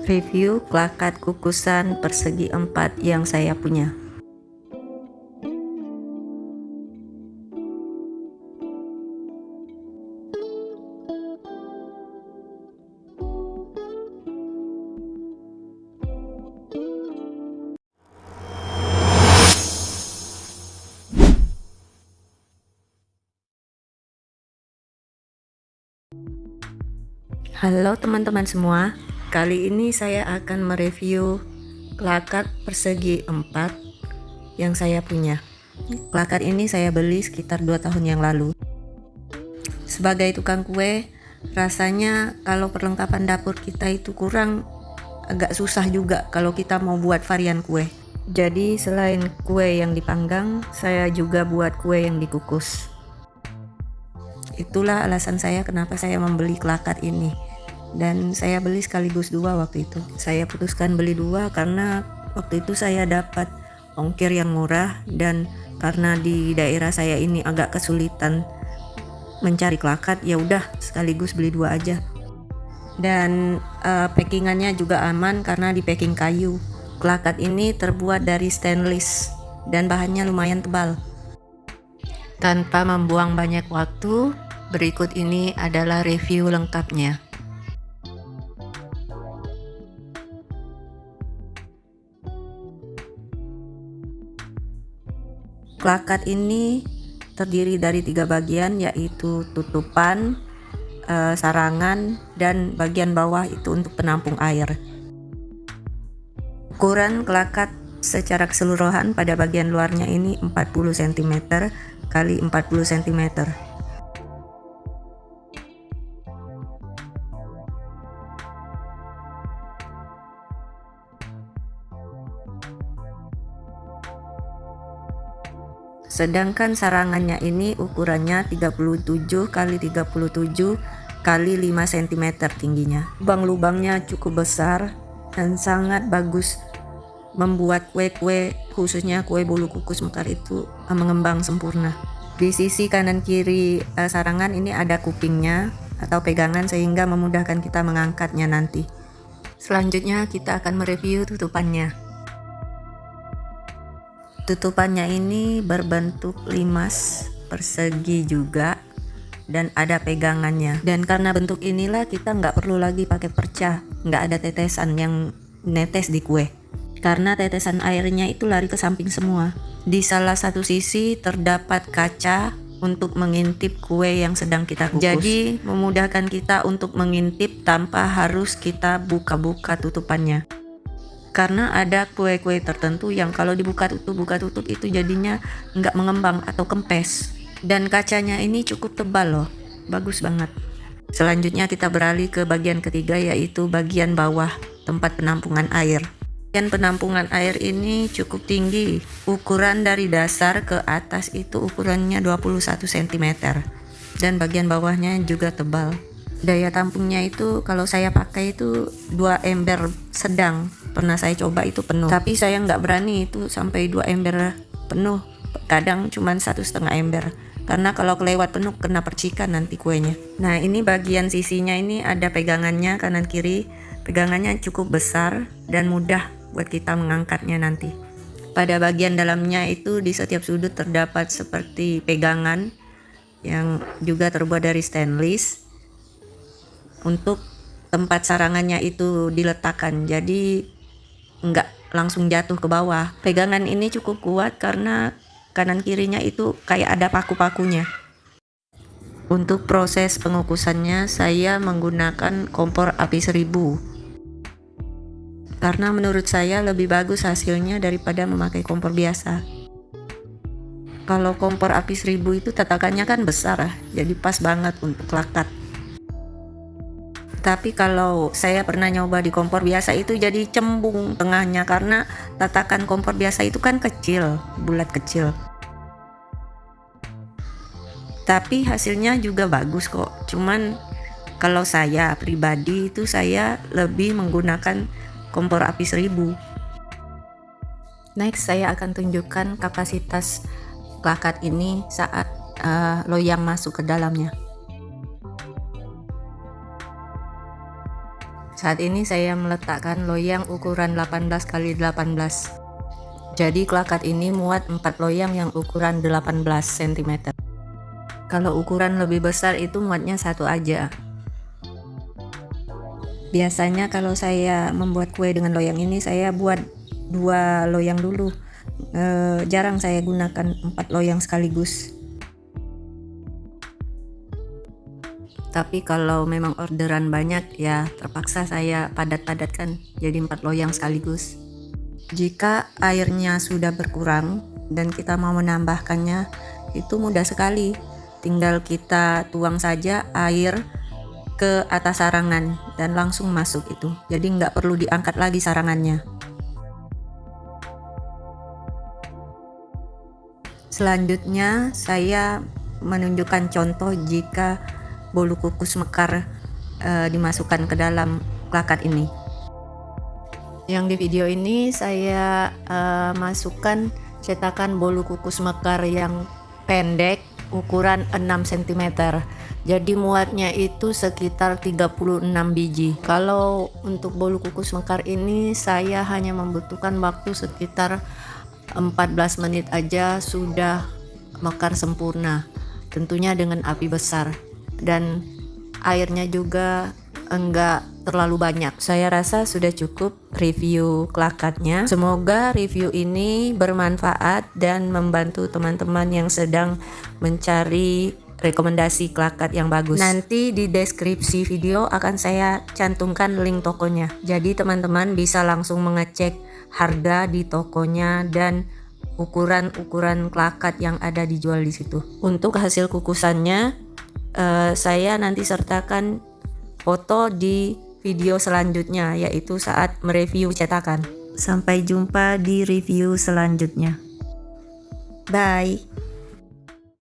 Review klakat kukusan persegi 4 yang saya punya. Halo teman-teman semua, kali ini saya akan mereview klakat persegi 4 yang saya punya. Klakat ini saya beli sekitar 2 tahun yang lalu. Sebagai tukang kue, rasanya kalau perlengkapan dapur kita itu kurang, agak susah juga kalau kita mau buat varian kue. Jadi selain kue yang dipanggang, saya juga buat kue yang dikukus. Itulah alasan saya kenapa saya membeli klakat ini. Dan saya beli sekaligus 2 waktu itu. Saya putuskan beli 2 karena waktu itu saya dapat ongkir yang murah, dan karena di daerah saya ini agak kesulitan mencari klakat, ya udah sekaligus beli 2 aja. Dan packingannya juga aman karena di packing kayu. Klakat ini terbuat dari stainless dan bahannya lumayan tebal. Tanpa membuang banyak waktu, berikut ini adalah review lengkapnya. Klakat ini terdiri dari 3 bagian, yaitu tutupan, sarangan, dan bagian bawah itu untuk penampung air. Ukuran klakat secara keseluruhan pada bagian luarnya ini 40 cm kali 40 cm. Sedangkan sarangannya ini ukurannya 37 kali 37 kali 5 cm tingginya. Lubang-lubangnya cukup besar dan sangat bagus membuat kue-kue, khususnya kue bolu kukus mekar itu mengembang sempurna. Di sisi kanan kiri sarangan ini ada kupingnya atau pegangan sehingga memudahkan kita mengangkatnya nanti. Selanjutnya kita akan mereview tutupannya. Tutupannya ini berbentuk limas persegi juga dan ada pegangannya. Dan karena bentuk inilah kita nggak perlu lagi pakai perca, nggak ada tetesan yang netes di kue. Karena tetesan airnya itu lari ke samping semua. Di salah satu sisi terdapat kaca untuk mengintip kue yang sedang kita kukus. Jadi memudahkan kita untuk mengintip tanpa harus kita buka-buka tutupannya. Karena ada kue-kue tertentu yang kalau dibuka tutup itu jadinya nggak mengembang atau kempes. Dan kacanya ini cukup tebal loh, bagus banget. Selanjutnya kita beralih ke bagian ketiga, yaitu bagian bawah tempat penampungan air. Bagian penampungan air ini cukup tinggi, ukuran dari dasar ke atas itu ukurannya 21 cm. Dan bagian bawahnya juga tebal. Daya tampungnya itu kalau saya pakai itu 2 ember sedang. Pernah saya coba itu penuh, tapi saya nggak berani itu sampai 2 ember penuh. Kadang cuma 1,5 ember, karena kalau kelewat penuh kena percikan nanti kuenya. Nah, ini bagian sisinya ini ada pegangannya kanan kiri. Pegangannya cukup besar dan mudah buat kita mengangkatnya nanti. Pada bagian dalamnya itu di setiap sudut terdapat seperti pegangan yang juga terbuat dari stainless untuk tempat sarangannya itu diletakkan, jadi nggak langsung jatuh ke bawah. Pegangan ini cukup kuat karena kanan kirinya itu kayak ada paku-pakunya. Untuk proses pengukusannya saya menggunakan kompor api 1000 karena menurut saya lebih bagus hasilnya daripada memakai kompor biasa. Kalau kompor api 1000 itu tatakannya kan besar, jadi pas banget untuk klakat. Tapi kalau saya pernah nyoba di kompor biasa itu jadi cembung tengahnya, karena tatakan kompor biasa itu kan kecil, bulat kecil. Tapi hasilnya juga bagus kok. Cuman kalau saya pribadi itu saya lebih menggunakan kompor api 1000. Next saya akan tunjukkan kapasitas klakat ini saat loyang masuk ke dalamnya. Saat ini saya meletakkan loyang ukuran 18 x 18. Jadi klakat ini muat 4 loyang yang ukuran 18 cm. Kalau ukuran lebih besar itu muatnya satu aja. Biasanya kalau saya membuat kue dengan loyang ini, saya buat 2 loyang dulu. Jarang saya gunakan 4 loyang sekaligus. Tapi kalau memang orderan banyak, ya terpaksa saya padat-padatkan jadi 4 loyang sekaligus. Jika airnya sudah berkurang dan kita mau menambahkannya, itu mudah sekali. Tinggal kita tuang saja air ke atas sarangan dan langsung masuk itu. Jadi nggak perlu diangkat lagi sarangannya. Selanjutnya saya menunjukkan contoh jika bolu kukus mekar dimasukkan ke dalam klakat ini. Yang di video ini saya masukkan cetakan bolu kukus mekar yang pendek ukuran 6 cm. Jadi muatnya itu sekitar 36 biji. Kalau untuk bolu kukus mekar ini saya hanya membutuhkan waktu sekitar 14 menit aja sudah mekar sempurna. Tentunya dengan api besar. Dan airnya juga enggak terlalu banyak. Saya rasa sudah cukup review klakatnya. Semoga review ini bermanfaat dan membantu teman-teman yang sedang mencari rekomendasi klakat yang bagus. Nanti di deskripsi video akan saya cantumkan link tokonya. Jadi teman-teman bisa langsung mengecek harga di tokonya dan ukuran-ukuran klakat yang ada dijual di situ. Untuk hasil kukusannya saya nanti sertakan foto di video selanjutnya, yaitu saat mereview cetakan. Sampai jumpa di review selanjutnya. Bye.